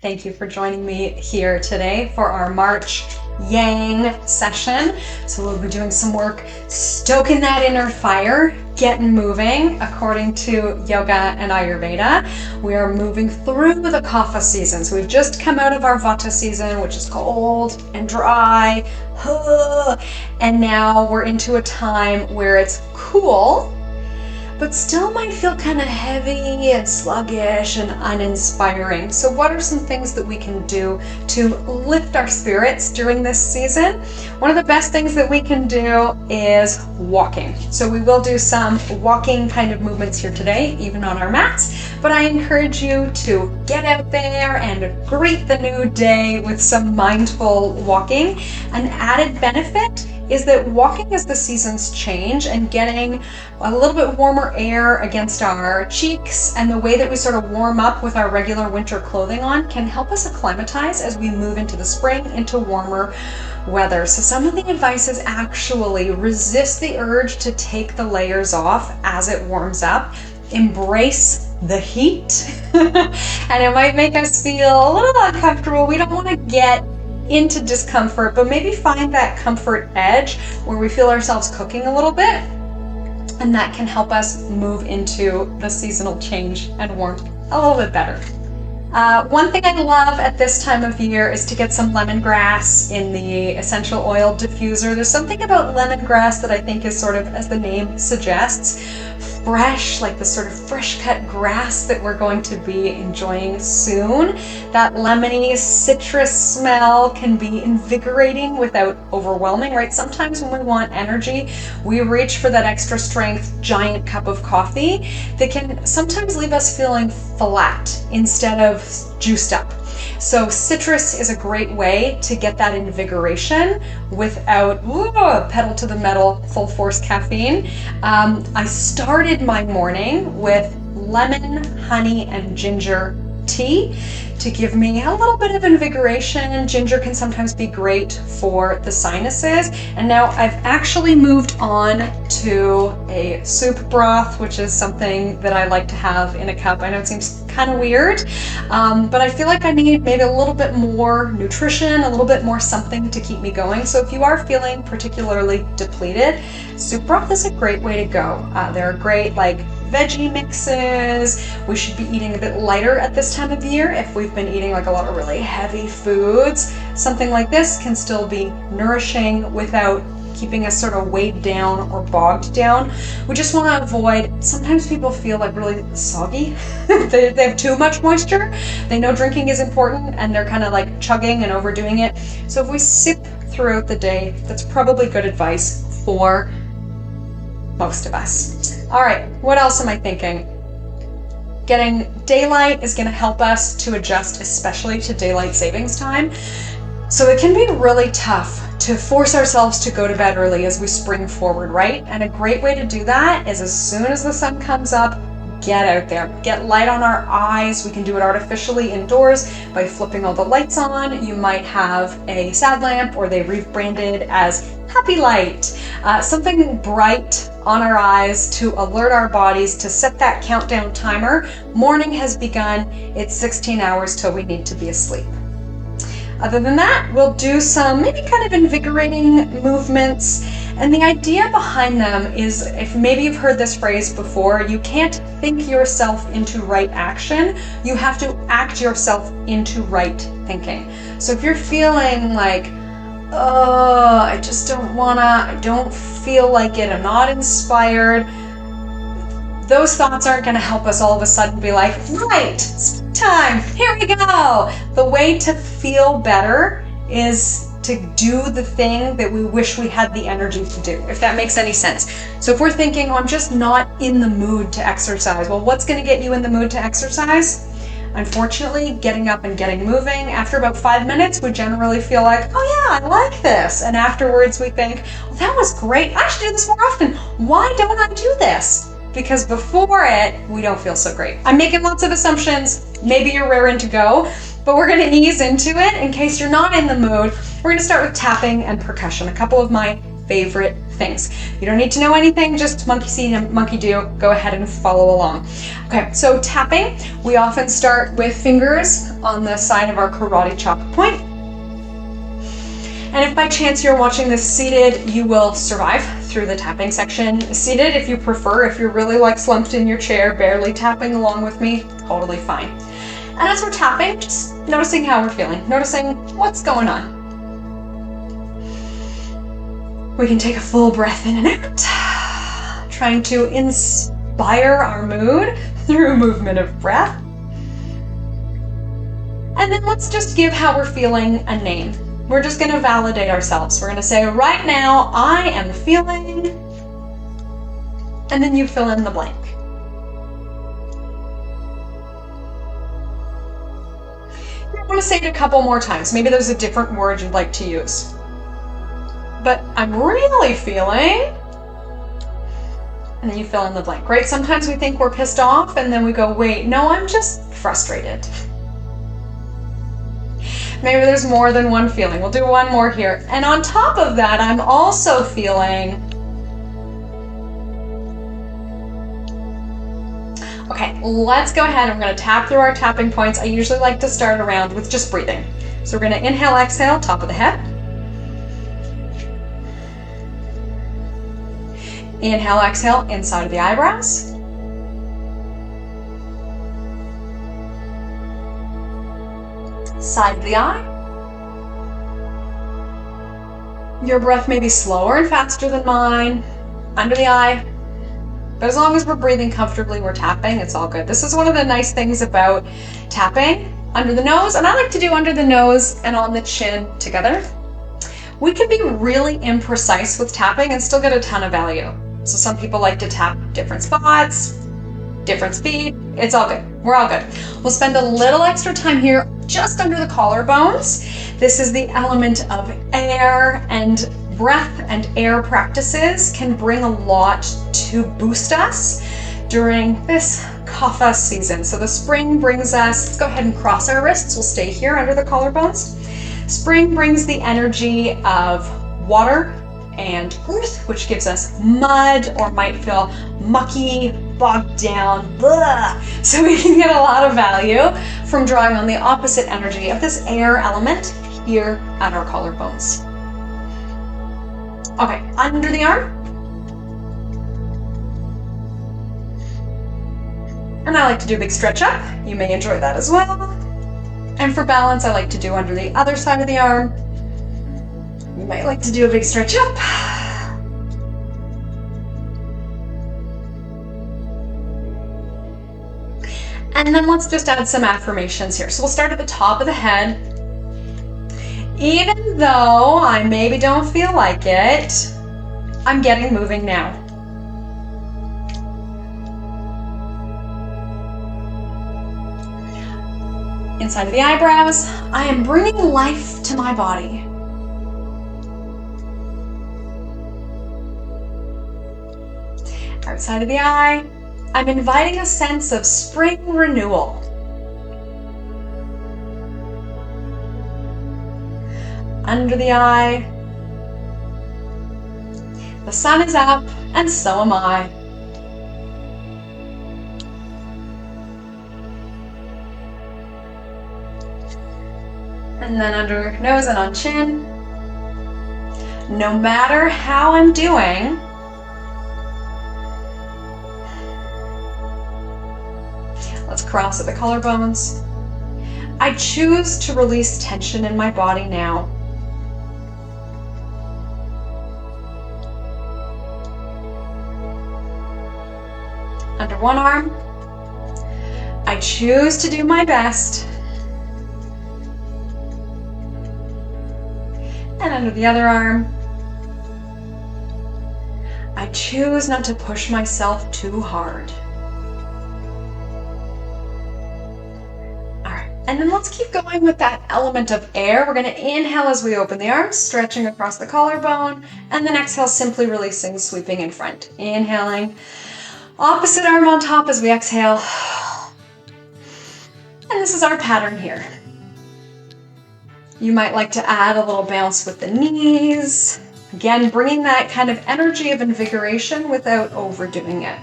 Thank you for joining me here today for our March Yang session. So we'll be doing some work stoking that inner fire, getting moving according to yoga and Ayurveda. We are moving through the Kapha season. So we've just come out of our Vata season, which is cold and dry. And now we're into a time where it's cool, but still might feel kind of heavy and sluggish and uninspiring. So what are some things that we can do to lift our spirits during this season? One of the best things that we can do is walking. So we will do some walking kind of movements here today, even on our mats, but I encourage you to get out there and greet the new day with some mindful walking. An added benefit is that walking as the seasons change and getting a little bit warmer air against our cheeks and the way that we sort of warm up with our regular winter clothing on can help us acclimatize as we move into the spring, into warmer weather. So some of the advice is actually resist the urge to take the layers off as it warms up. Embrace the heat. And it might make us feel a little uncomfortable. We don't want to get into discomfort, but maybe find that comfort edge where we feel ourselves cooking a little bit, and that can help us move into the seasonal change and warmth a little bit better. One thing I love at this time of year is to get some lemongrass in the essential oil diffuser. There's something about lemongrass that I think is sort of, as the name suggests, fresh, like the sort of fresh cut grass that we're going to be enjoying soon. That lemony citrus smell can be invigorating without overwhelming, right? Sometimes when we want energy, we reach for that extra strength giant cup of coffee that can sometimes leave us feeling flat instead of juiced up. So citrus is a great way to get that invigoration without pedal to the metal, full force caffeine. I started my morning with lemon, honey, and ginger tea to give me a little bit of invigoration. Ginger can sometimes be great for the sinuses. And now I've actually moved on to a soup broth, which is something that I like to have in a cup. I know it seems kind of weird, but I feel like I need maybe a little bit more nutrition, a little bit more something to keep me going. So if you are feeling particularly depleted, soup broth is a great way to go. There are great veggie mixes. We should be eating a bit lighter at this time of year if we've been eating a lot of really heavy foods. Something like this can still be nourishing without keeping us sort of weighed down or bogged down. We just want to avoid, sometimes people feel really soggy. they have too much moisture. They know drinking is important and they're kind of chugging and overdoing it. So if we sip throughout the day, that's probably good advice for most of us. All right, what else am I thinking? Getting daylight is going to help us to adjust, especially to daylight savings time. So it can be really tough to force ourselves to go to bed early as we spring forward, right? And a great way to do that is as soon as the sun comes up, get out there, get light on our eyes. We can do it artificially indoors by flipping all the lights on. You might have a sad lamp, or they rebranded as happy light, something bright on our eyes to alert our bodies to set that countdown timer. Morning has begun. It's 16 hours till we need to be asleep. Other than that, we'll do some maybe kind of invigorating movements. And the idea behind them is, if maybe you've heard this phrase before, you can't think yourself into right action. You have to act yourself into right thinking. So if you're feeling I just don't wanna, I don't feel like it, I'm not inspired, those thoughts aren't gonna help us all of a sudden be like, right, it's time, here we go. The way to feel better is to do the thing that we wish we had the energy to do, if that makes any sense. So if we're thinking, I'm just not in the mood to exercise, well, what's gonna get you in the mood to exercise? Unfortunately, getting up and getting moving. After about 5 minutes, we generally feel like, oh yeah, I like this. And afterwards we think, well, that was great. I should do this more often. Why don't I do this? Because before it, we don't feel so great. I'm making lots of assumptions. Maybe you're raring to go, but we're gonna ease into it. In case you're not in the mood, we're gonna start with tapping and percussion. A couple of my favorite things. You don't need to know anything, just monkey see, monkey do. Go ahead and follow along. Okay, so tapping, we often start with fingers on the side of our karate chop point. And if by chance you're watching this seated, you will survive through the tapping section. Seated, if you prefer, if you're really like slumped in your chair, barely tapping along with me, totally fine. And as we're tapping, just noticing how we're feeling, noticing what's going on. We can take a full breath in and out, trying to inspire our mood through movement of breath. And then let's just give how we're feeling a name. We're just going to validate ourselves. We're going to say, right now, I am feeling, and then you fill in the blank. I'm going to say it a couple more times. Maybe there's a different word you'd like to use. But I'm really feeling, and then you fill in the blank, right? Sometimes we think we're pissed off, and then we go, wait, no, I'm just frustrated. Maybe there's more than one feeling. We'll do one more here. And on top of that, I'm also feeling. Okay, let's go ahead and we're going to tap through our tapping points. I usually like to start around with just breathing. So we're going to inhale, exhale, top of the head. Inhale, exhale, inside of the eyebrows. Side of the eye. Your breath may be slower and faster than mine. Under the eye. But as long as we're breathing comfortably, we're tapping, it's all good. This is one of the nice things about tapping. Under the nose, and I like to do under the nose and on the chin together. We can be really imprecise with tapping and still get a ton of value. So some people like to tap different spots, different speed. It's all good. We're all good. We'll spend a little extra time here just under the collarbones. This is the element of air, and breath and air practices can bring a lot to boost us during this Kapha season. So the spring brings us, let's go ahead and cross our wrists. We'll stay here under the collarbones. Spring brings the energy of water and earth, which gives us mud or might feel mucky, bogged down, blah. So we can get a lot of value from drawing on the opposite energy of this air element here at our collarbones. Okay, under the arm. And I like to do a big stretch up. You may enjoy that as well. And for balance, I like to do under the other side of the arm. You might like to do a big stretch up. And then let's just add some affirmations here. So we'll start at the top of the head. Even though I maybe don't feel like it, I'm getting moving now. Inside of the eyebrows, I am bringing life to my body. Outside of the eye, I'm inviting a sense of spring renewal. Under the eye, the sun is up and so am I. And then under nose and on chin, no matter how I'm doing, let's cross at the collarbones. I choose to release tension in my body now. Under one arm, I choose to do my best. And under the other arm, I choose not to push myself too hard. All right, and then let's keep going with that element of air. We're going to inhale as we open the arms, stretching across the collarbone, and then exhale, simply releasing, sweeping in front. Inhaling, opposite arm on top as we exhale. And this is our pattern here. You might like to add a little bounce with the knees, Again, bringing that kind of energy of invigoration without overdoing it.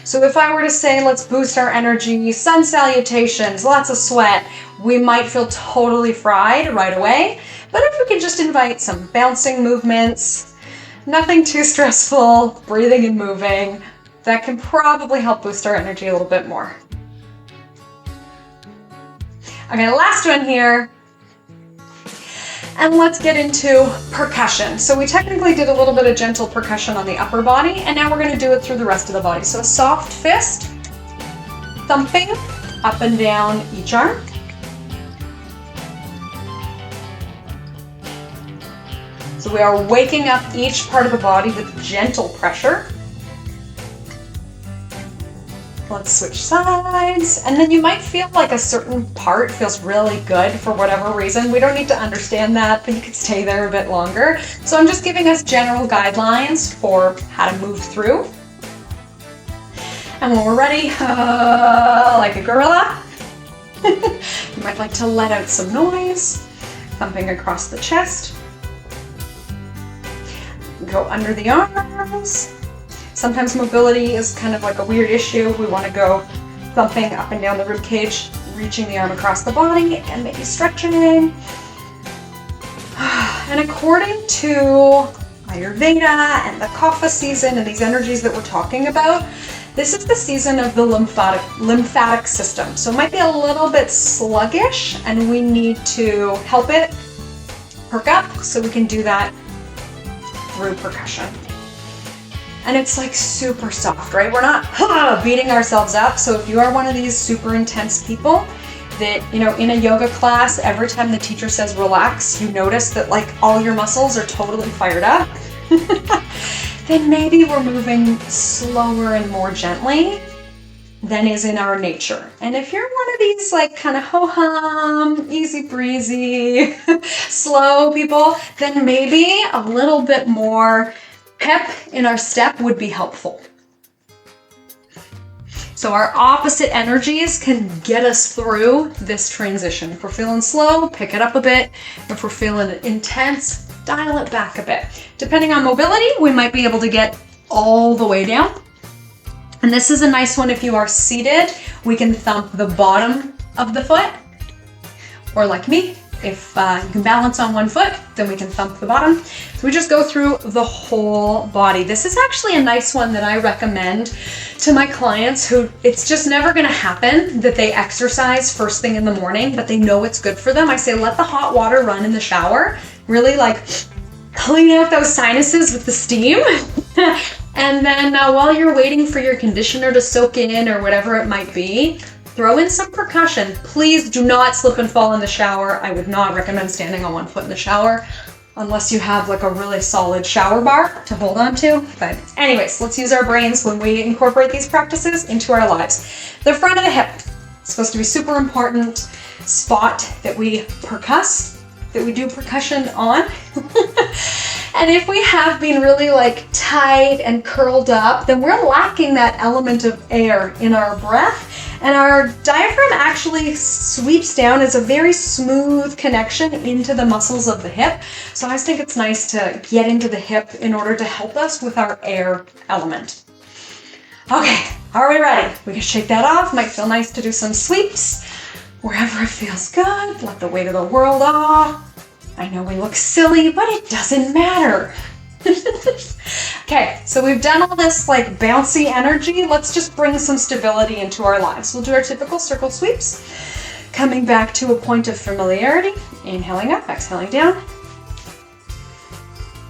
So if I were to say, let's boost our energy, sun salutations, lots of sweat, we might feel totally fried right away. But if we could just invite some bouncing movements, nothing too stressful, breathing and moving, that can probably help boost our energy a little bit more. Okay, last one here. And let's get into percussion. So we technically did a little bit of gentle percussion on the upper body, and now we're going to do it through the rest of the body. So a soft fist, thumping up and down each arm. So we are waking up each part of the body with gentle pressure. Let's switch sides. And then you might feel like a certain part feels really good for whatever reason. We don't need to understand that, but you could stay there a bit longer. So I'm just giving us general guidelines for how to move through. And when we're ready, like a gorilla, you might like to let out some noise, thumping across the chest. Go under the arms. Sometimes mobility is kind of like a weird issue. We want to go thumping up and down the rib cage, reaching the arm across the body, and maybe stretching. And according to Ayurveda and the Kapha season and these energies that we're talking about, this is the season of the lymphatic system. So it might be a little bit sluggish, and we need to help it perk up, so we can do that through percussion. And it's like super soft, right? We're not beating ourselves up. So if you are one of these super intense people that, you know, in a yoga class, every time the teacher says relax, you notice that like all your muscles are totally fired up, then maybe we're moving slower and more gently than is in our nature. And if you're one of these like kind of ho-hum, easy breezy, slow people, then maybe a little bit more pep in our step would be helpful. So our opposite energies can get us through this transition. If we're feeling slow, pick it up a bit. If we're feeling intense, dial it back a bit. Depending on mobility, we might be able to get all the way down. And this is a nice one if you are seated. We can thump the bottom of the foot, or like me, if you can balance on one foot, then we can thump the bottom. So we just go through the whole body. This is actually a nice one that I recommend to my clients who it's just never going to happen that they exercise first thing in the morning, but they know it's good for them. I say let the hot water run in the shower. Really like clean out those sinuses with the steam. And then while you're waiting for your conditioner to soak in or whatever it might be, throw in some percussion. Please do not slip and fall in the shower. I would not recommend standing on one foot in the shower unless you have like a really solid shower bar to hold on to. But anyways, let's use our brains when we incorporate these practices into our lives. The front of the hip is supposed to be super important spot that we do percussion on. And if we have been really like tight and curled up, then we're lacking that element of air in our breath. And our diaphragm actually sweeps down as a very smooth connection into the muscles of the hip. So I always think it's nice to get into the hip in order to help us with our air element. Okay, are we ready? We can shake that off. Might feel nice to do some sweeps wherever it feels good. Let the weight of the world off. I know we look silly, but it doesn't matter. Okay, so we've done all this like bouncy energy. Let's just bring some stability into our lives. We'll do our typical circle sweeps. Coming back to a point of familiarity. Inhaling up, exhaling down.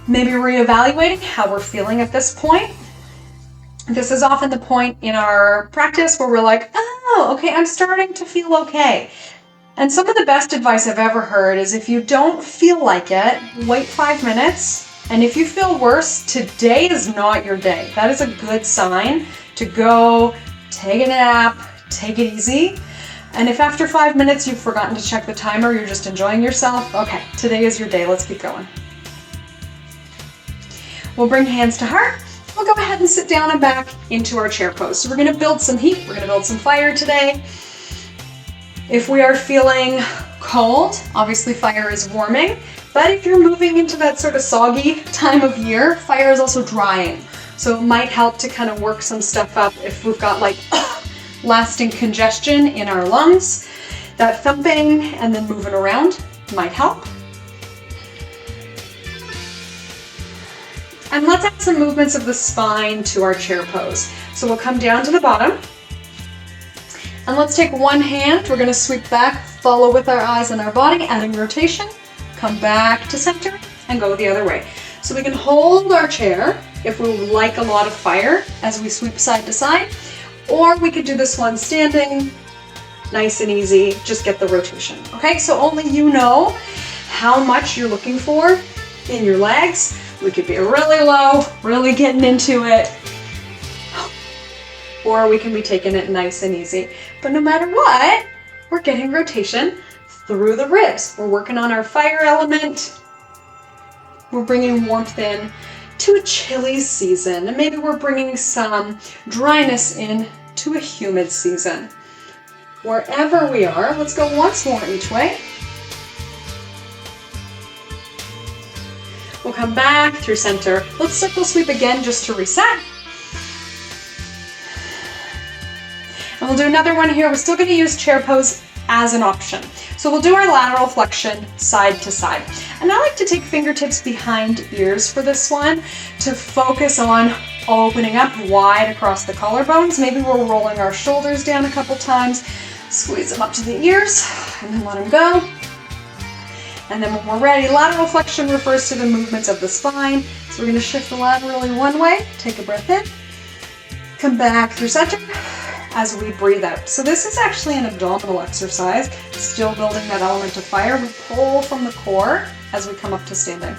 Maybe reevaluating how we're feeling at this point. This is often the point in our practice where we're like, oh, okay, I'm starting to feel okay. And some of the best advice I've ever heard is if you don't feel like it, wait 5 minutes. And if you feel worse, today is not your day. That is a good sign to go take a nap, take it easy. And if after 5 minutes you've forgotten to check the timer, you're just enjoying yourself, okay, today is your day. Let's keep going. We'll bring hands to heart. We'll go ahead and sit down and back into our chair pose. So we're going to build some heat. We're going to build some fire today. If we are feeling cold, obviously fire is warming, but if you're moving into that sort of soggy time of year, fire is also drying. So it might help to kind of work some stuff up if we've got like lasting congestion in our lungs. That thumping and then moving around might help. And let's add some movements of the spine to our chair pose. So we'll come down to the bottom. And let's take one hand, we're going to sweep back, follow with our eyes and our body, adding rotation, come back to center, and go the other way. So we can hold our chair if we like a lot of fire as we sweep side to side, or we could do this one standing, nice and easy, just get the rotation. Okay, so only you know how much you're looking for in your legs. We could be really low, really getting into it, or we can be taking it nice and easy. But no matter what, we're getting rotation through the ribs. We're working on our fire element. We're bringing warmth in to a chilly season, and maybe we're bringing some dryness in to a humid season. Wherever we are, let's go once more each way. We'll come back through center. Let's circle sweep again just to reset. And we'll do another one here. We're still going to use chair pose as an option. So we'll do our lateral flexion side to side. And I like to take fingertips behind ears for this one to focus on opening up wide across the collarbones. Maybe we're rolling our shoulders down a couple times, squeeze them up to the ears, and then let them go. And then when we're ready, lateral flexion refers to the movements of the spine. So we're going to shift laterally one way, take a breath in, come back through center as we breathe out. So this is actually an abdominal exercise, still building that element of fire. We pull from the core as we come up to standing.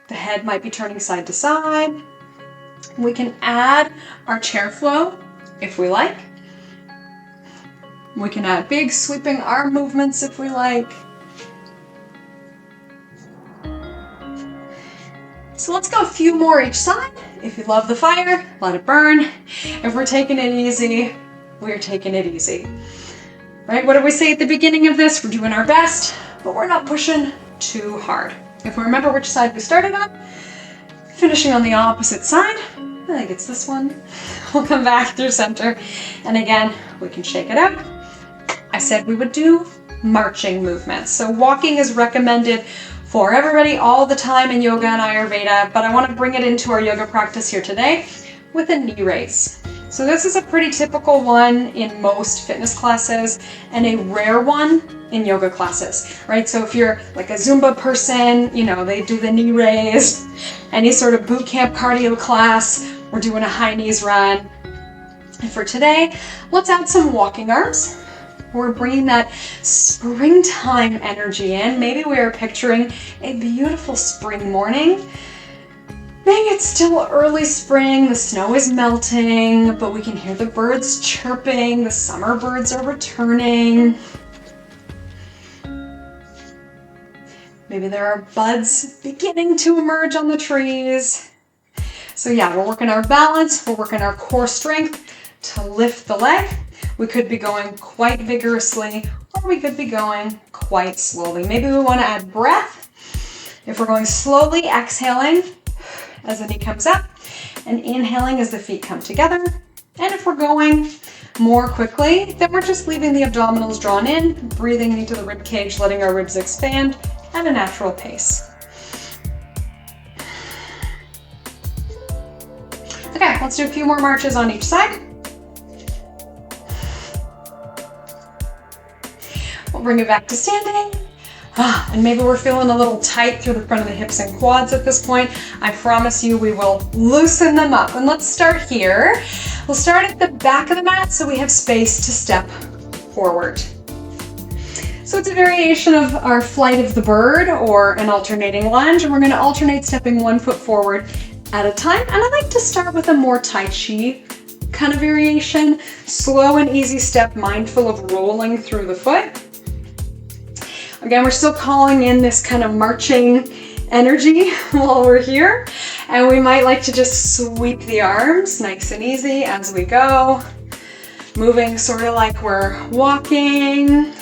The head might be turning side to side. We can add our chair flow if we like. We can add big sweeping arm movements if we like. So let's go a few more each side. If you love the fire, let it burn. If we're taking it easy, we're taking it easy. Right? What did we say at the beginning of this? We're doing our best, but we're not pushing too hard. If we remember which side we started on, finishing on the opposite side, I think it's this one. We'll come back through center. And again, we can shake it out. I said we would do marching movements. So walking is recommended for everybody all the time in yoga and Ayurveda, but I want to bring it into our yoga practice here today with a knee raise. So this is a pretty typical one in most fitness classes and a rare one in yoga classes, right? So if you're like a Zumba person, you know, they do the knee raise. Any sort of boot camp cardio class, we're doing a high knees run. And for today, let's add some walking arms. We're bringing that springtime energy in. Maybe we are picturing a beautiful spring morning. Maybe it's still early spring, the snow is melting, but we can hear the birds chirping, the summer birds are returning. Maybe there are buds beginning to emerge on the trees. So yeah, we're working our balance, we're working our core strength to lift the leg. We could be going quite vigorously, or we could be going quite slowly. Maybe we want to add breath. If we're going slowly, exhaling as the knee comes up, and inhaling as the feet come together. And if we're going more quickly, then we're just leaving the abdominals drawn in, breathing into the rib cage, letting our ribs expand at a natural pace. Okay, let's do a few more marches on each side. We'll bring it back to standing. And maybe we're feeling a little tight through the front of the hips and quads at this point. I promise you we will loosen them up. And let's start here. We'll start at the back of the mat so we have space to step forward. So it's a variation of our flight of the bird or an alternating lunge, and we're going to alternate stepping 1 foot forward at a time. And I like to start with a more Tai Chi kind of variation. Slow and easy step, mindful of rolling through the foot. Again, we're still calling in this kind of marching energy while we're here. And we might like to just sweep the arms nice and easy as we go. Moving sort of like we're walking.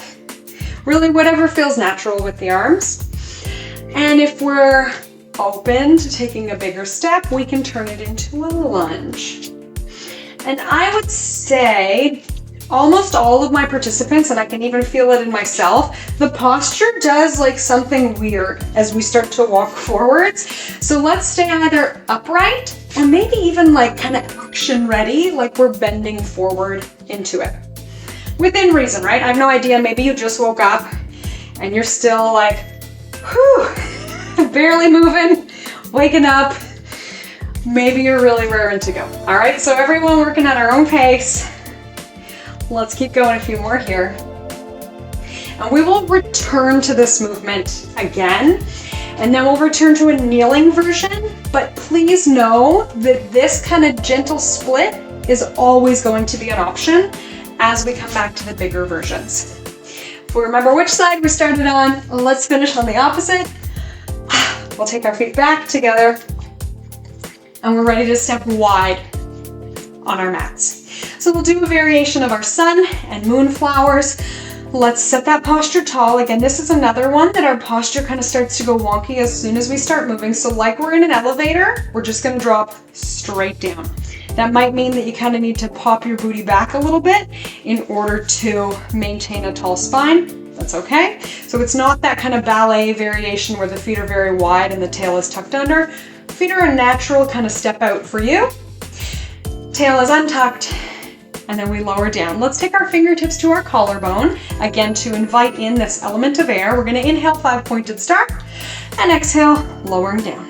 Really whatever feels natural with the arms. And if we're open to taking a bigger step, we can turn it into a lunge. And I would say almost all of my participants, and I can even feel it in myself, the posture does like something weird as we start to walk forwards. So let's stay either upright or maybe even like kind of action ready, like we're bending forward into it. Within reason, right? I have no idea, maybe you just woke up and you're still like, whew, barely moving, waking up. Maybe you're really raring to go. All right, so everyone working at our own pace. Let's keep going a few more here. And we will return to this movement again, and then we'll return to a kneeling version, but please know that this kind of gentle split is always going to be an option as we come back to the bigger versions. If we remember which side we started on, let's finish on the opposite. We'll take our feet back together, and we're ready to step wide on our mats. So we'll do a variation of our sun and moon flowers. Let's set that posture tall. Again, this is another one that our posture kind of starts to go wonky as soon as we start moving. So like we're in an elevator, we're just going to drop straight down. That might mean that you kind of need to pop your booty back a little bit in order to maintain a tall spine. That's okay. So it's not that kind of ballet variation where the feet are very wide and the tail is tucked under. Feet are a natural kind of step out for you. Tail is untucked. And then we lower down. Let's take our fingertips to our collarbone, again to invite in this element of air. We're gonna inhale 5-pointed star, and exhale, lowering down.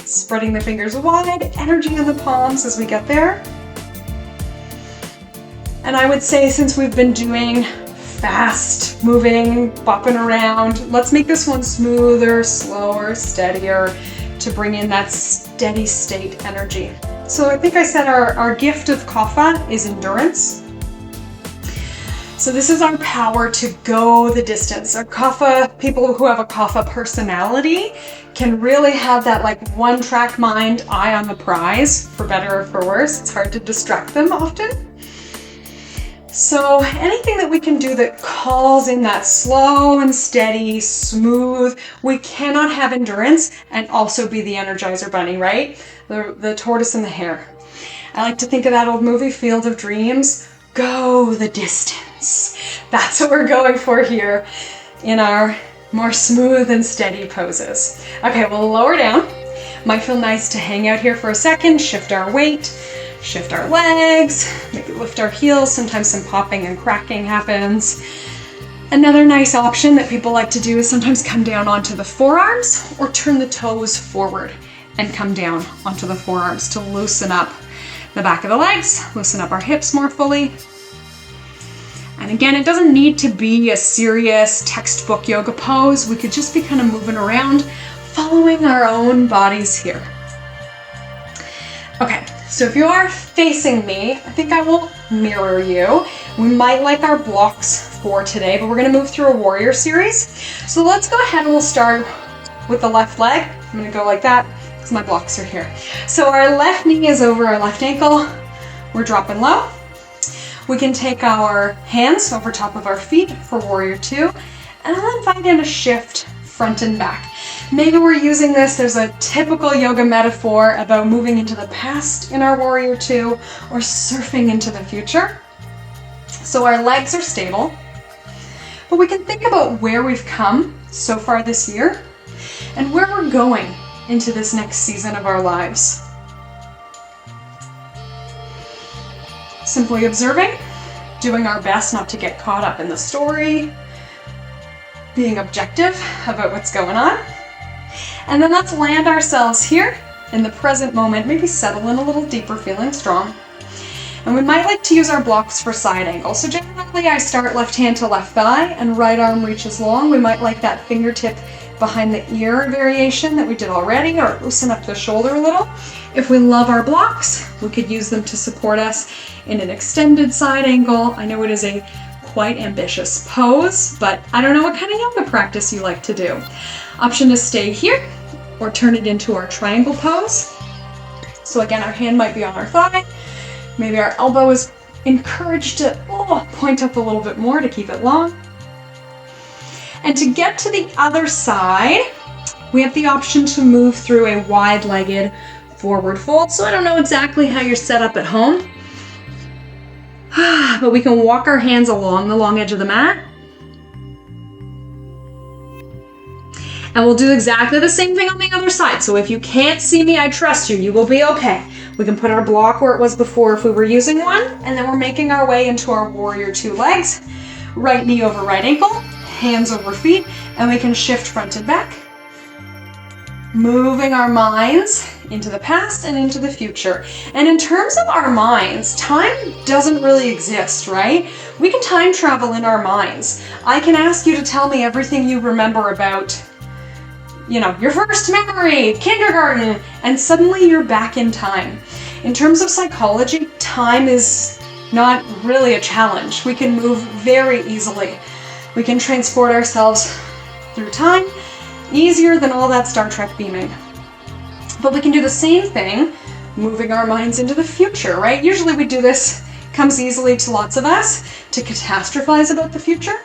Spreading the fingers wide, energy in the palms as we get there. And I would say since we've been doing fast moving, bopping around, let's make this one smoother, slower, steadier to bring in that steady state energy. So I think I said our gift of Kapha is endurance. So this is our power to go the distance. Our Kapha, people who have a Kapha personality can really have that like one-track mind, eye on the prize, for better or for worse. It's hard to distract them often. So anything that we can do that calls in that slow and steady, smooth, we cannot have endurance and also be the Energizer Bunny, right? The tortoise and the hare. I like to think of that old movie, Field of Dreams. Go the distance. That's what we're going for here in our more smooth and steady poses. Okay, we'll lower down. Might feel nice to hang out here for a second, shift our weight. Shift our legs, maybe lift our heels. Sometimes some popping and cracking happens. Another nice option that people like to do is sometimes come down onto the forearms or turn the toes forward and come down onto the forearms to loosen up the back of the legs, loosen up our hips more fully. And again, it doesn't need to be a serious textbook yoga pose. We could just be kind of moving around, following our own bodies here. Okay. So if you are facing me, I think I will mirror you. We might like our blocks for today, but we're gonna move through a warrior series. So let's go ahead and we'll start with the left leg. I'm gonna go like that because my blocks are here. So our left knee is over our left ankle. We're dropping low. We can take our hands over top of our feet for warrior 2, and I'll invite in a shift front and back. Maybe we're using this, there's a typical yoga metaphor about moving into the past in our warrior 2 or surfing into the future. So our legs are stable, but we can think about where we've come so far this year and where we're going into this next season of our lives. Simply observing, doing our best not to get caught up in the story, being objective about what's going on. And then let's land ourselves here in the present moment, maybe settle in a little deeper, feeling strong. And we might like to use our blocks for side angles. So generally I start left hand to left thigh and right arm reaches long. We might like that fingertip behind the ear variation that we did already, or loosen up the shoulder a little. If we love our blocks, we could use them to support us in an extended side angle. I know it is a quite ambitious pose, but I don't know what kind of yoga practice you like to do. Option to stay here or turn it into our triangle pose. So again, our hand might be on our thigh. Maybe our elbow is encouraged to point up a little bit more to keep it long. And to get to the other side, we have the option to move through a wide-legged forward fold. So I don't know exactly how you're set up at home, but we can walk our hands along the long edge of the mat. And we'll do exactly the same thing on the other side. So if you can't see me, I trust you. You will be okay. We can put our block where it was before if we were using one, and then we're making our way into our warrior two legs. Right knee over right ankle, hands over feet, and we can shift front and back. Moving our minds into the past and into the future. And in terms of our minds, time doesn't really exist, right? We can time travel in our minds. I can ask you to tell me everything you remember about, your first memory, kindergarten, and suddenly you're back in time. In terms of psychology, time is not really a challenge. We can move very easily. We can transport ourselves through time easier than all that Star Trek beaming. But we can do the same thing, moving our minds into the future, right? Usually we do this, comes easily to lots of us, to catastrophize about the future.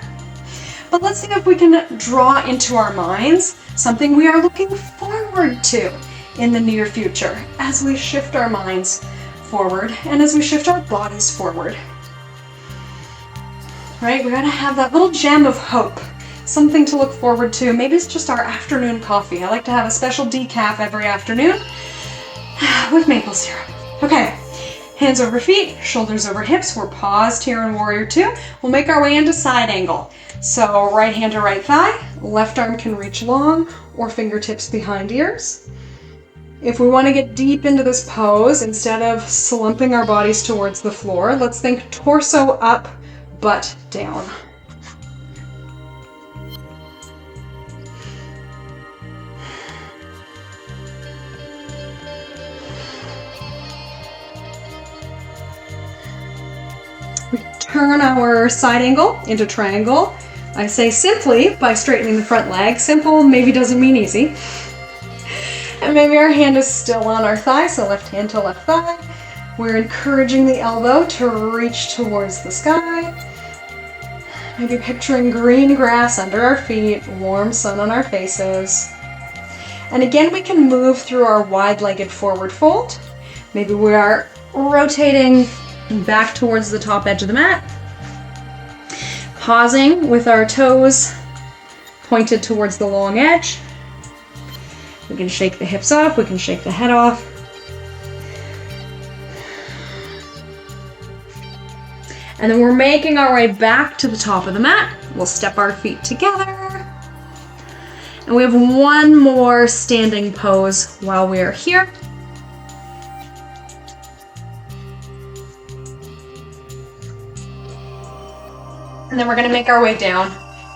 But let's see if we can draw into our minds something we are looking forward to in the near future as we shift our minds forward and as we shift our bodies forward. Right? We gotta have that little gem of hope, something to look forward to. Maybe it's just our afternoon coffee. I like to have a special decaf every afternoon with maple syrup. Okay, hands over feet, shoulders over hips. We're paused here in warrior two. We'll make our way into side angle. So right hand to right thigh, left arm can reach long or fingertips behind ears. If we want to get deep into this pose, instead of slumping our bodies towards the floor, let's think torso up, butt down. We turn our side angle into triangle. I say simply by straightening the front leg. Simple maybe doesn't mean easy. And maybe our hand is still on our thigh, so left hand to left thigh. We're encouraging the elbow to reach towards the sky. Maybe picturing green grass under our feet, warm sun on our faces. And again, we can move through our wide-legged forward fold. Maybe we are rotating back towards the top edge of the mat. Pausing with our toes pointed towards the long edge. We can shake the hips off, we can shake the head off. And then we're making our way back to the top of the mat. We'll step our feet together. And we have one more standing pose while we are here. And then we're going to make our way down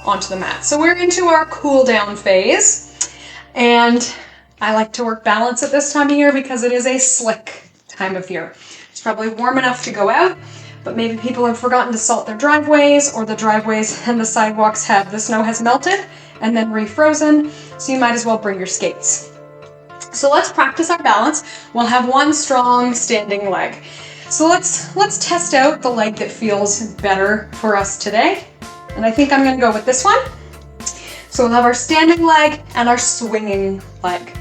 onto the mat. So we're into our cool down phase. And I like to work balance at this time of year because it is a slick time of year. It's probably warm enough to go out, but maybe people have forgotten to salt their driveways, or the driveways and the sidewalks the snow has melted and then refrozen, so you might as well bring your skates. So let's practice our balance. We'll have one strong standing leg. So let's test out the leg that feels better for us today. And I think I'm going to go with this one. So we'll have our standing leg and our swinging leg.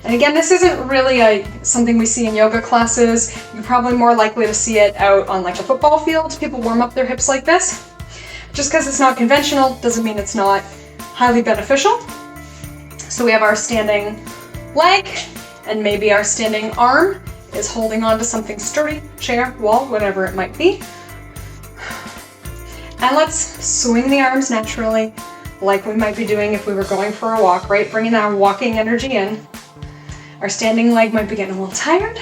And again, this isn't really something we see in yoga classes. You're probably more likely to see it out on like a football field. People warm up their hips like this. Just because it's not conventional doesn't mean it's not highly beneficial. So we have our standing leg, and maybe our standing arm is holding on to something sturdy, chair, wall, whatever it might be. And let's swing the arms naturally, like we might be doing if we were going for a walk, right? Bringing that walking energy in. Our standing leg might be getting a little tired.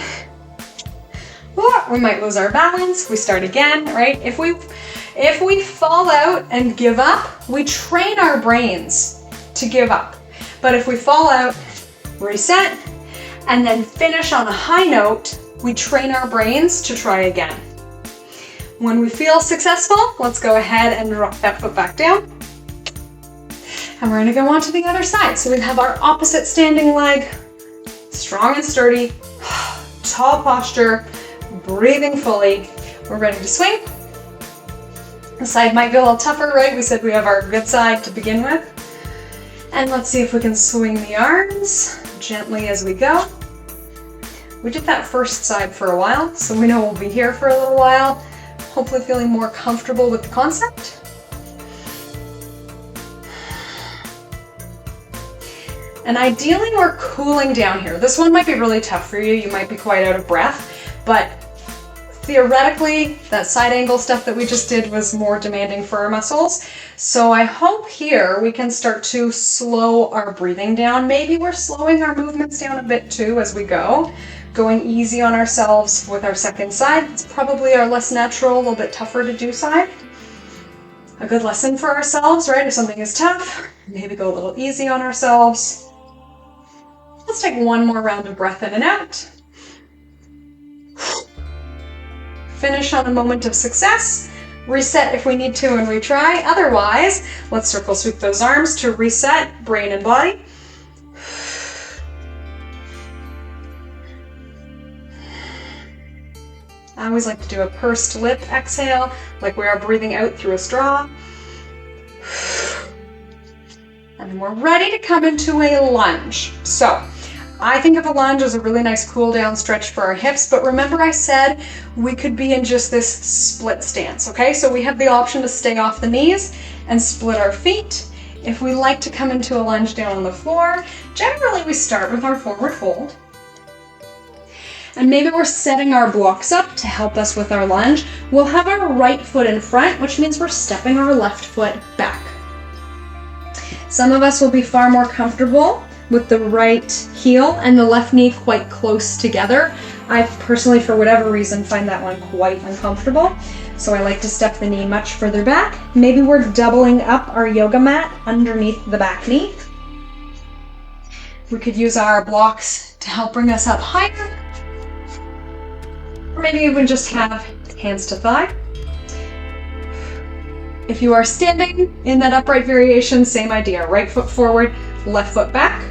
We might lose our balance. We start again, right? If we fall out and give up, we train our brains to give up. But if we fall out, reset, and then finish on a high note, we train our brains to try again. When we feel successful, let's go ahead and drop that foot back down. And we're gonna go on to the other side. So we have our opposite standing leg, strong and sturdy, tall posture, breathing fully. We're ready to swing. The side might be a little tougher, right? We said we have our good side to begin with. And let's see if we can swing the arms gently as we go. We did that first side for a while, so we know we'll be here for a little while, hopefully feeling more comfortable with the concept. And ideally we're cooling down here. This one might be really tough for you. You might be quite out of breath, but theoretically, that side angle stuff that we just did was more demanding for our muscles. So I hope here we can start to slow our breathing down. Maybe we're slowing our movements down a bit too as we go, going easy on ourselves with our second side. It's probably our less natural, a little bit tougher to do side. A good lesson for ourselves, right? If something is tough, maybe go a little easy on ourselves. Let's take one more round of breath in and out. Finish on a moment of success, reset if we need to and retry. Otherwise, let's circle sweep those arms to reset brain and body. I always like to do a pursed lip exhale, like we are breathing out through a straw. And then we're ready to come into a lunge. So, I think of a lunge as a really nice cool down stretch for our hips, but remember I said we could be in just this split stance, okay? So we have the option to stay off the knees and split our feet. If we like to come into a lunge down on the floor, generally we start with our forward fold. And maybe we're setting our blocks up to help us with our lunge. We'll have our right foot in front, which means we're stepping our left foot back. Some of us will be far more comfortable with the right heel and the left knee quite close together. I personally, for whatever reason, find that one quite uncomfortable. So I like to step the knee much further back. Maybe we're doubling up our yoga mat underneath the back knee. We could use our blocks to help bring us up higher. Or maybe even just have hands to thigh. If you are standing in that upright variation, same idea. Right foot forward, left foot back.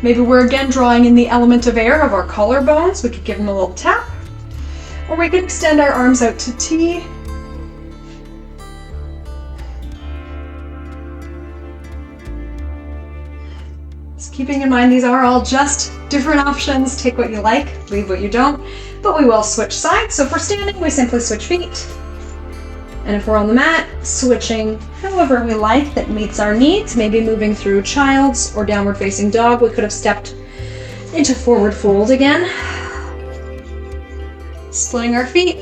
Maybe we're again drawing in the element of air of our collarbones. We could give them a little tap. Or we could extend our arms out to T. Just keeping in mind these are all just different options. Take what you like, leave what you don't. But we will switch sides. So if we're standing, we simply switch feet. And if we're on the mat, switching however we like that meets our needs, maybe moving through child's or downward facing dog. We could have stepped into forward fold again. Splitting our feet,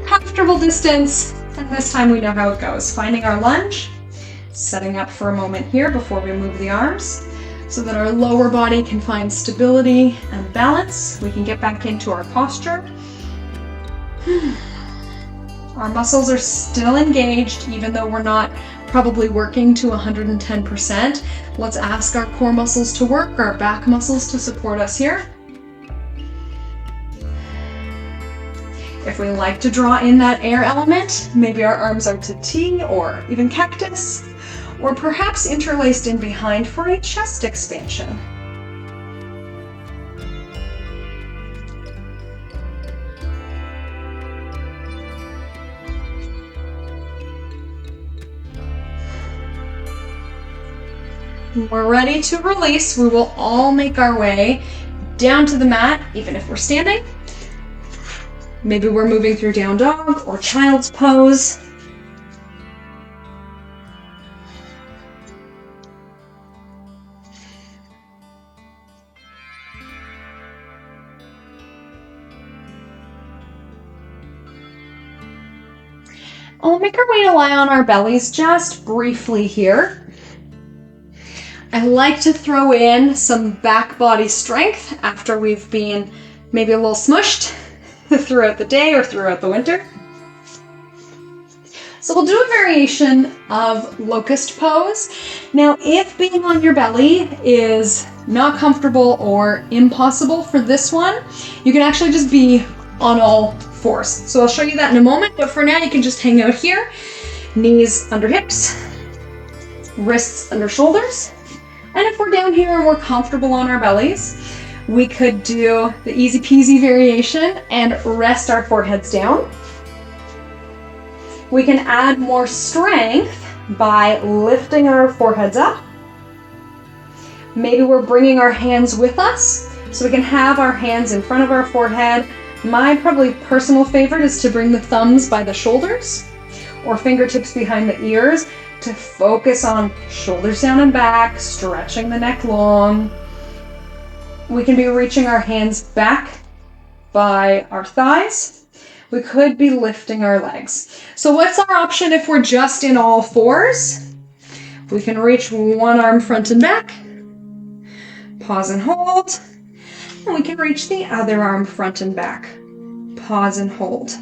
comfortable distance, and this time we know how it goes. Finding our lunge, setting up for a moment here before we move the arms so that our lower body can find stability and balance. We can get back into our posture. Our muscles are still engaged, even though we're not probably working to 110%. Let's ask our core muscles to work, our back muscles to support us here. If we like to draw in that air element, maybe our arms are to T or even cactus, or perhaps interlaced in behind for a chest expansion. When we're ready to release, we will all make our way down to the mat, even if we're standing. Maybe we're moving through down dog or child's pose. We'll make our way to lie on our bellies just briefly here. I like to throw in some back body strength after we've been maybe a little smushed throughout the day or throughout the winter. So we'll do a variation of locust pose. Now, if being on your belly is not comfortable or impossible for this one, you can actually just be on all fours. So I'll show you that in a moment, but for now you can just hang out here. Knees under hips, wrists under shoulders. And if we're down here and we're comfortable on our bellies, we could do the easy peasy variation and rest our foreheads down. We can add more strength by lifting our foreheads up. Maybe we're bringing our hands with us, so we can have our hands in front of our forehead. My probably personal favorite is to bring the thumbs by the shoulders or fingertips behind the ears to focus on shoulders down and back, stretching the neck long. We can be reaching our hands back by our thighs. We could be lifting our legs. So what's our option if we're just in all fours? We can reach one arm front and back, pause and hold, and we can reach the other arm front and back, pause and hold.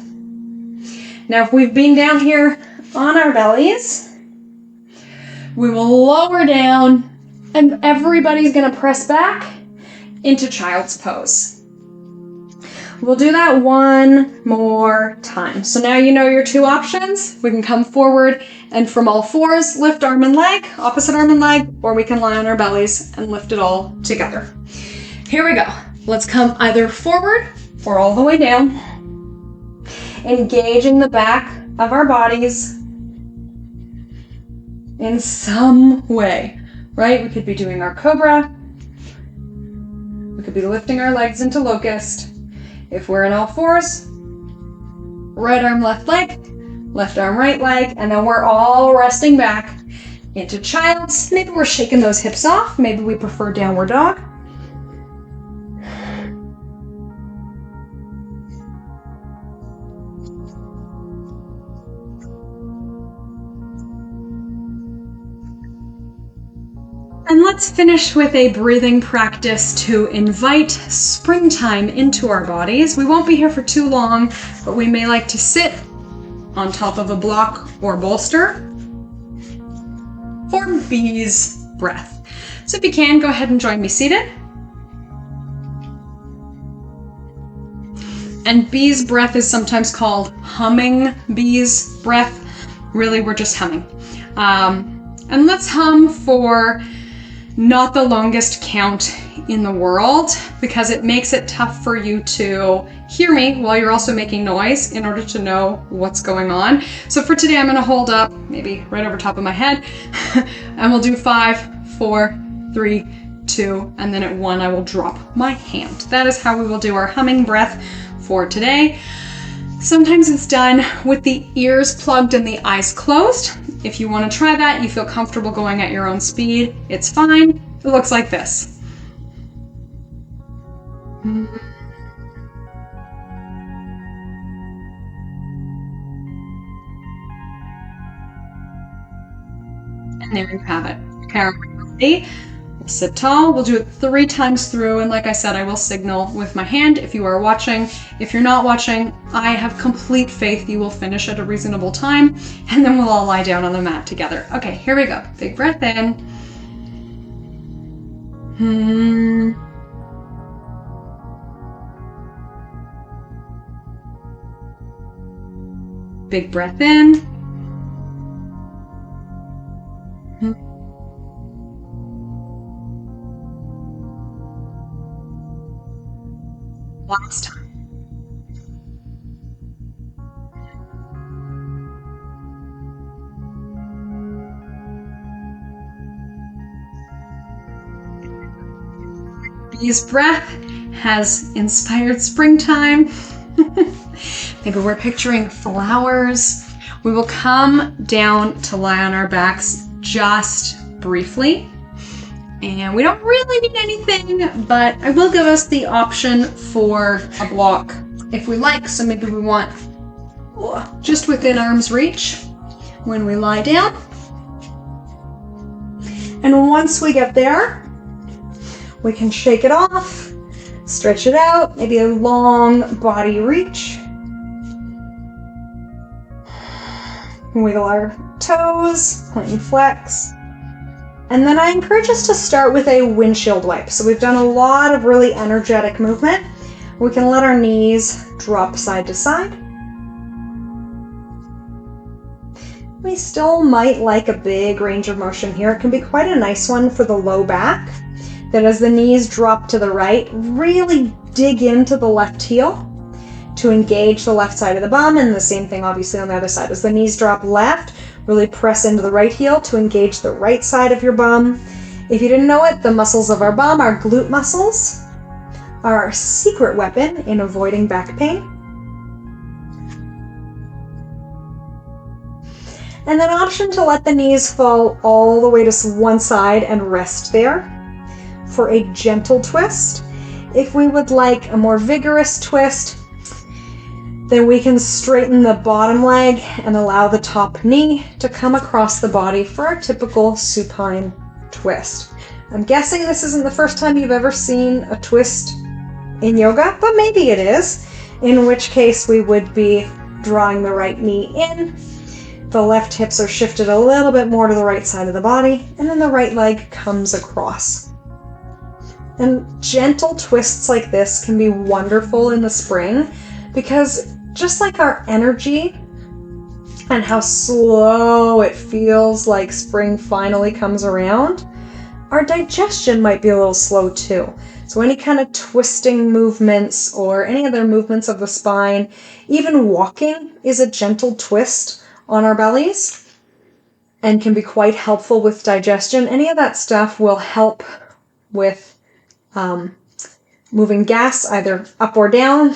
Now if we've been down here on our bellies, we will lower down and everybody's gonna press back into child's pose. We'll do that one more time. So now you know your two options. We can come forward and from all fours, lift arm and leg, opposite arm and leg, or we can lie on our bellies and lift it all together. Here we go. Let's come either forward or all the way down, engaging the back of our bodies in some way, right? We could be doing our cobra. We could be lifting our legs into locust. If we're in all fours, right arm, left leg, left arm, right leg, and then we're all resting back into child's. Maybe we're shaking those hips off. Maybe we prefer downward dog. And let's finish with a breathing practice to invite springtime into our bodies. We won't be here for too long, but we may like to sit on top of a block or bolster for bee's breath. So if you can, go ahead and join me seated. And bee's breath is sometimes called humming bee's breath. Really, we're just humming. And let's hum for not the longest count in the world, because it makes it tough for you to hear me while you're also making noise in order to know what's going on. So for today, I'm going to hold up maybe right over top of my head and we'll do 5, 4, 3, 2, and then at 1, I will drop my hand. That is how we will do our humming breath for today. Sometimes it's done with the ears plugged and the eyes closed. If you want to try that, you feel comfortable going at your own speed, it's fine. It looks like this. And there you have it. Okay, we'll sit tall. We'll do it 3 times through, and like I said, I will signal with my hand if you are watching. If you're not watching, I have complete faith you will finish at a reasonable time, and then we'll all lie down on the mat together. Okay, here we go. Big breath in. Big breath in. Last time. Bee's breath has inspired springtime. Maybe we're picturing flowers. We will come down to lie on our backs just briefly. And we don't really need anything, but I will give us the option for a block if we like. So maybe we want just within arm's reach when we lie down. And once we get there, we can shake it off, stretch it out, maybe a long body reach. Wiggle our toes, point and flex. And then I encourage us to start with a windshield wipe. So we've done a lot of really energetic movement. We can let our knees drop side to side. We still might like a big range of motion here. It can be quite a nice one for the low back. That as the knees drop to the right, really dig into the left heel to engage the left side of the bum, and the same thing obviously on the other side. As the knees drop left, really press into the right heel to engage the right side of your bum. If you didn't know it, the muscles of our bum, our glute muscles, are our secret weapon in avoiding back pain. And then option to let the knees fall all the way to one side and rest there for a gentle twist. If we would like a more vigorous twist, then we can straighten the bottom leg and allow the top knee to come across the body for our typical supine twist. I'm guessing this isn't the first time you've ever seen a twist in yoga, but maybe it is, in which case we would be drawing the right knee in. The left hips are shifted a little bit more to the right side of the body, and then the right leg comes across. And gentle twists like this can be wonderful in the spring, because just like our energy and how slow it feels like spring finally comes around, our digestion might be a little slow too. So any kind of twisting movements or any other movements of the spine, even walking is a gentle twist on our bellies and can be quite helpful with digestion. Any of that stuff will help with moving gas either up or down,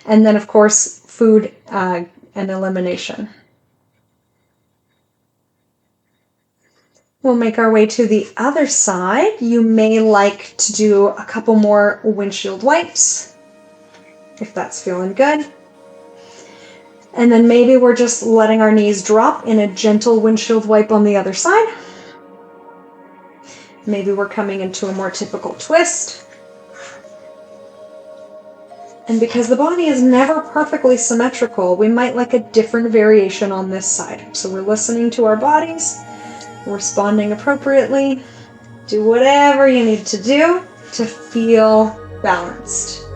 and then of course food and elimination. We'll make our way to the other side. You may like to do a couple more windshield wipes if that's feeling good. And then maybe we're just letting our knees drop in a gentle windshield wipe on the other side. Maybe we're coming into a more typical twist. And because the body is never perfectly symmetrical, we might like a different variation on this side. So we're listening to our bodies, responding appropriately. Do whatever you need to do to feel balanced.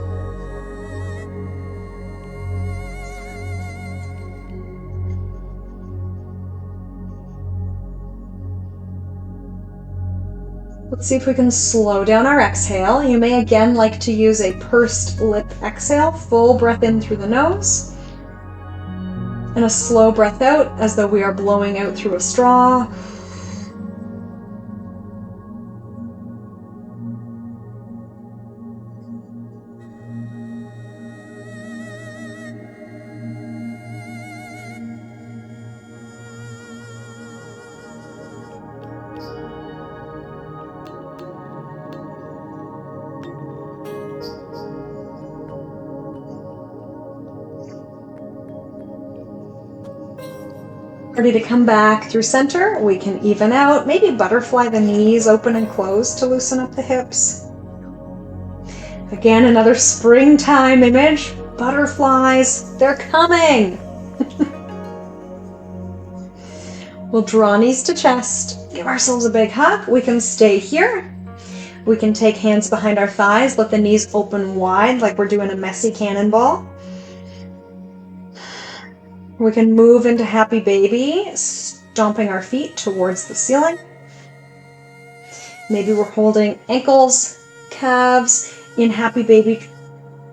Let's see if we can slow down our exhale. You may again like to use a pursed lip exhale, full breath in through the nose, and a slow breath out as though we are blowing out through a straw. Ready to come back through center, we can even out, maybe butterfly the knees open and close to loosen up the hips. Again, another springtime image, butterflies, they're coming. We'll draw knees to chest, give ourselves a big hug. We can stay here. We can take hands behind our thighs, let the knees open wide like we're doing a messy cannonball. We can move into happy baby, stomping our feet towards the ceiling. Maybe we're holding ankles, calves. In happy baby,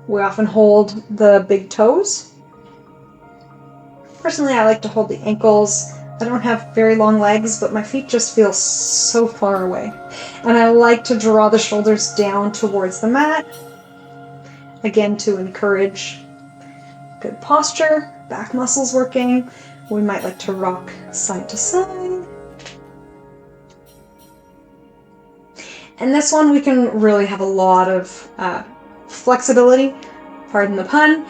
we often hold the big toes. Personally, I like to hold the ankles. I don't have very long legs, but my feet just feel so far away. And I like to draw the shoulders down towards the mat, again to encourage good posture. Back muscles working. We might like to rock side to side. And this one we can really have a lot of flexibility, pardon the pun,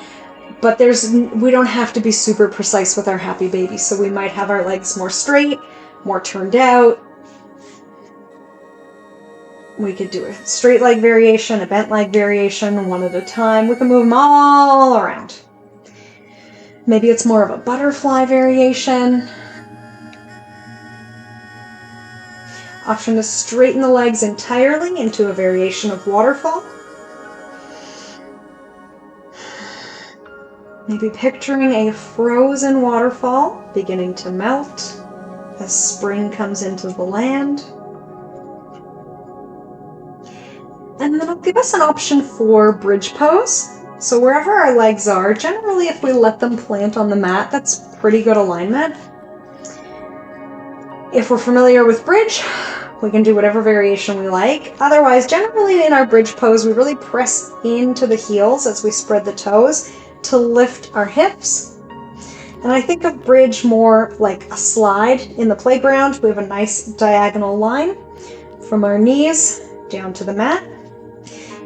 but we don't have to be super precise with our happy baby. So we might have our legs more straight, more turned out. We could do a straight leg variation, a bent leg variation, one at a time. We can move them all around. Maybe it's more of a butterfly variation. Option to straighten the legs entirely into a variation of waterfall. Maybe picturing a frozen waterfall beginning to melt as spring comes into the land. And then I'll give us an option for bridge pose. So wherever our legs are, generally if we let them plant on the mat, that's pretty good alignment. If we're familiar with bridge, we can do whatever variation we like. Otherwise, generally in our bridge pose, we really press into the heels as we spread the toes to lift our hips. And I think of bridge more like a slide in the playground. We have a nice diagonal line from our knees down to the mat.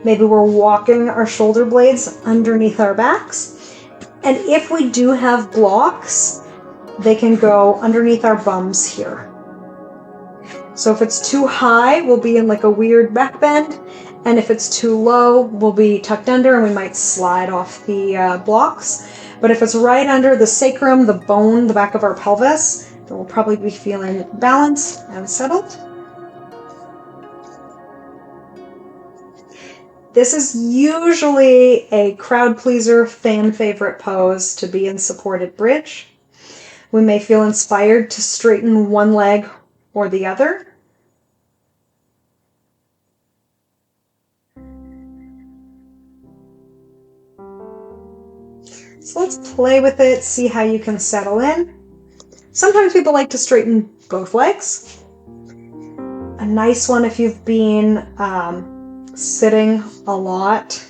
Maybe we're walking our shoulder blades underneath our backs. And if we do have blocks, they can go underneath our bums here. So if it's too high, we'll be in like a weird back bend. And if it's too low, we'll be tucked under and we might slide off the blocks. But if it's right under the sacrum, the bone, the back of our pelvis, then we'll probably be feeling balanced and settled. This is usually a crowd pleaser, fan favorite pose to be in supported bridge. We may feel inspired to straighten one leg or the other. So let's play with it, see how you can settle in. Sometimes people like to straighten both legs. A nice one if you've been sitting a lot.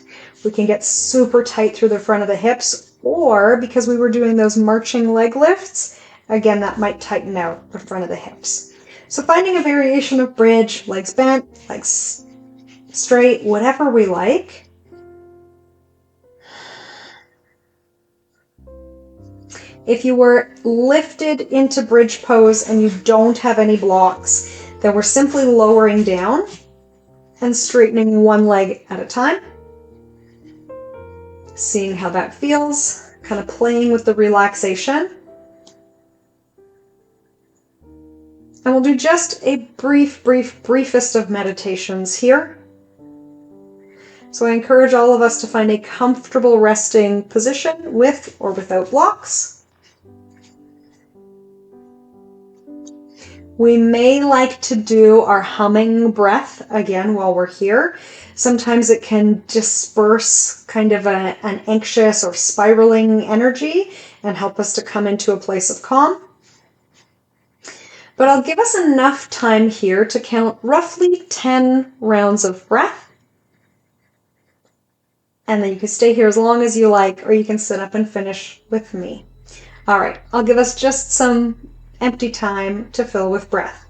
We can get super tight through the front of the hips, or because we were doing those marching leg lifts, again, that might tighten out the front of the hips. So finding a variation of bridge, legs bent, legs straight, whatever we like. If you were lifted into bridge pose and you don't have any blocks, then we're simply lowering down and straightening one leg at a time. Seeing how that feels, kind of playing with the relaxation. And we'll do just a briefest of meditations here. So I encourage all of us to find a comfortable resting position with or without blocks. We may like to do our humming breath again while we're here. Sometimes it can disperse kind of an anxious or spiraling energy and help us to come into a place of calm. But I'll give us enough time here to count roughly 10 rounds of breath. And then you can stay here as long as you like, or you can sit up and finish with me. All right, I'll give us just some empty time to fill with breath.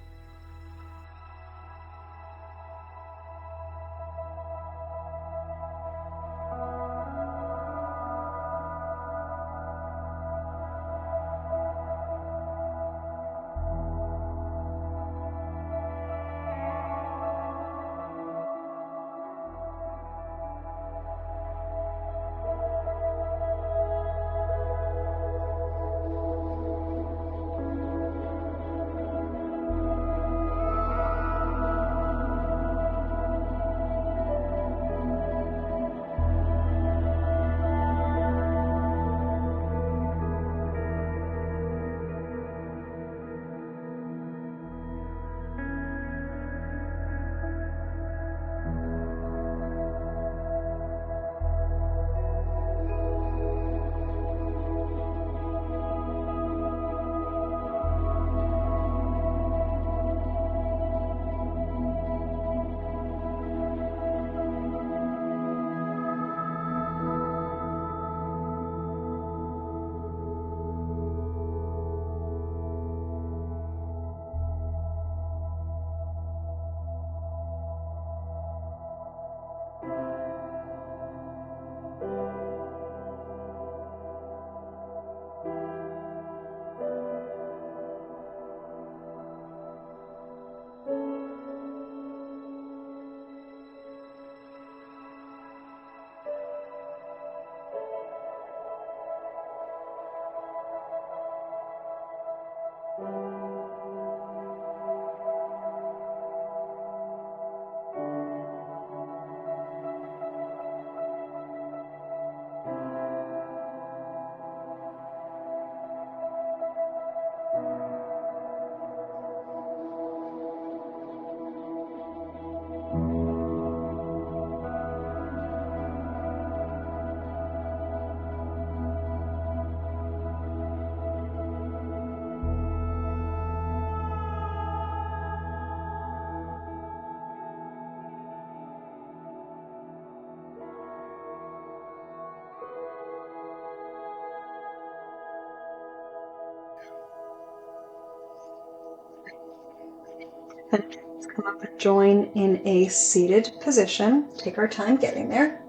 Let's come up and join in a seated position. Take our time getting there.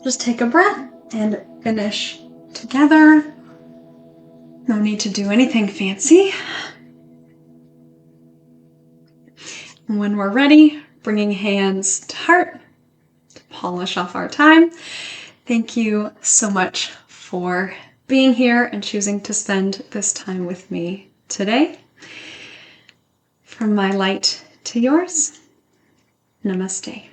Just take a breath and finish together. No need to do anything fancy. And when we're ready, bringing hands to heart to polish off our time. Thank you so much for being here and choosing to spend this time with me today. From my light to yours, namaste.